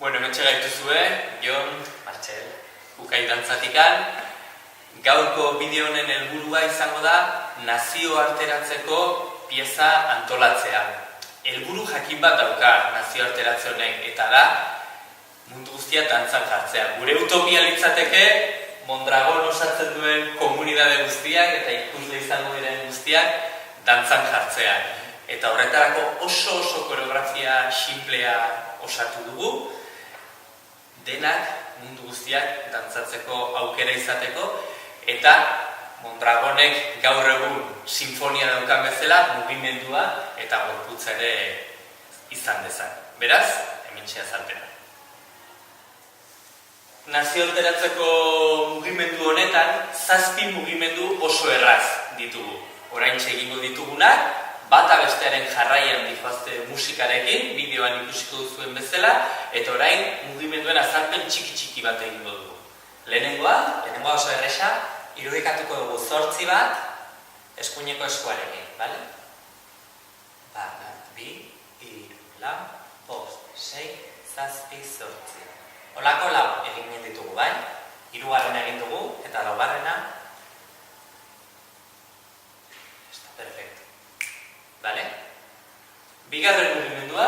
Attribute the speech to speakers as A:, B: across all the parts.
A: Bueno, hementxe gaituzue, Jon, Martxel, Ukai Dantzatikan. Gaurko bideo honen helburua izango da nazioarteratzeko pieza antolatzea. Helburu jakin bat dauka nazioarteratze honek, eta da mundu guztia dantzan jartzea. Gure utopia litzateke Mondragon osatzen duen komunidade guztiak eta ikusle izango diren guztiak dantzan jartzea. Eta horretarako oso koreografia simplea osatu dugu, denak mundu guztiak dantzatzeko aukera izateko, eta Mondragonek gaur egun sinfonia daukan bezala mugimendua eta gorputza ere izan dezan. Beraz, hementxe azalpena. Nazioarteratzeko mugimendu honetan 7 mugimendu oso erraz ditugu. Oraintxe egingo ditugunak, bata bestearen jarraian dihoazte musikarekin, bideoan ikusiko duzuen bezala, eta orain mugimenduen azalpen txiki bat egingo dugu. Lehenengoa oso erresa, irudikatuko dugu 8 bat, eskuineko eskuarekin, bale? 1, 2, 3, 4, 5, 6, 7, 8. Olako 4 egin ditugu, bai? 3 egin dugu, eta 4. Perfecto. Vale? Bigarren mugimendua,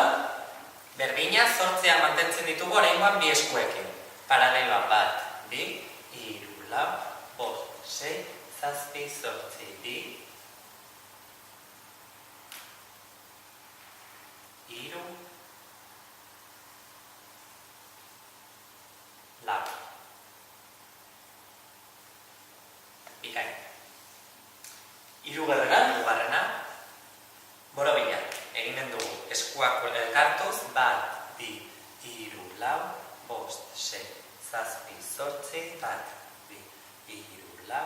A: berdina 8 mantentzen ditugu oraingoan 2 eskuekin. Paraleloan 1, 2, 3, 4, 5, 6, 7, 8, 2, 3, 4. Bikain. Hirugarrena, borobila. Eginen dugu eskuak elkartuz, 1, 2, 3, 4, 5, 6, 7, 8, 1, 2, 3,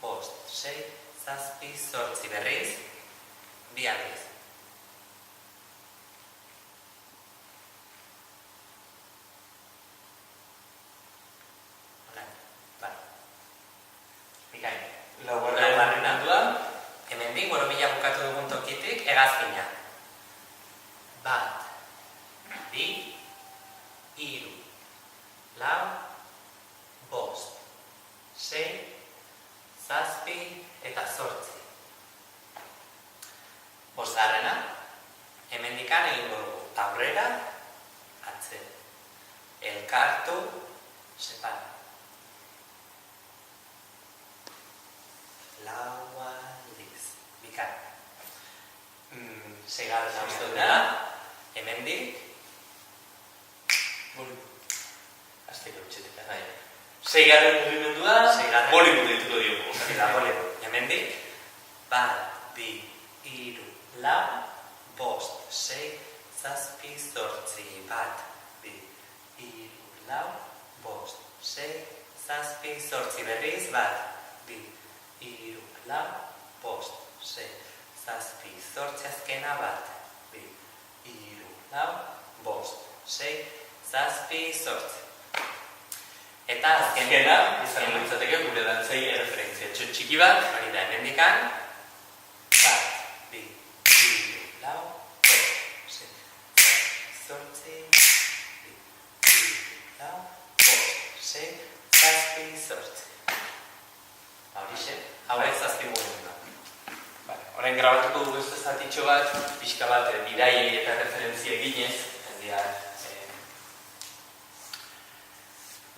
A: 4, 5, 6, 7, 8. Berriz, 2 aldiz. Bikain. Laugarrena duan, hemendik borobila bukatu dugun tokitik hegazkina. 1, 2, 3, 4, 5, 6, 7 eta 8. Bosgarrena, hemendikan egingo dugu aurrera, atzera. Elkartu, separa. 4 aldiz. Bikain. 6garrena uste dela, hemendik. Azteko utxetik, nahi. 6garren mugimendua, Bollywood dituko diogu. Hemendik. 1, 2, 3, 4, 5, 6, 7, 8. 1, 2, 3, 4, 5, 6, 7, 8. Berriz, 1, 2, 3, 4, 5, 6, 7, 8. Azkena 1, 2, 3, 4, 5, 6, 7, 8. Eta azkena, izan nintzateke gure dantzei erreferentzia txiki bat, hori da hemendikan. 1, 2, 3, 4, 5, 6, 7, 8. 5, 6, 7, 8. Horixe, hauek 7 mugimendua. Orain grabatuko dugu ez zatitxo bat, pixka bat bidaiei eta referentzia eginez,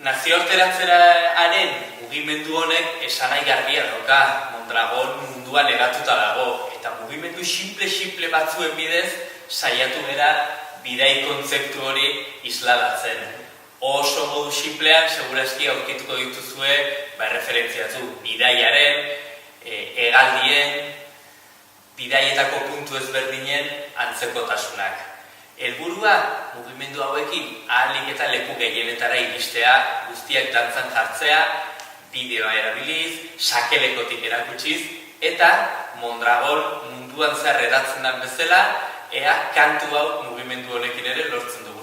A: nazioarteratzearen mugimendu honek esanahi garbia dauka, Mondragon munduan eratuta dago, eta mugimendu simple batzuen bidez saiatu gara bidai kontzeptu hori isladatzen. Oso modu simplean, segurazki aurkituko dituzue referentziatu bidaiaren, hegaldien, bidaietako puntu ezberdinen antzekotasunak. Helburua mugimendu hauekin ahalik eta leku gehienetara iristea, guztiak dantzan jartzea, bideoa erabiliz, sakelekotik erakutsiz, eta Mondragon munduan zehar edatzen den bezala, ea kantu hau mugimendu honekin ere lortzen du.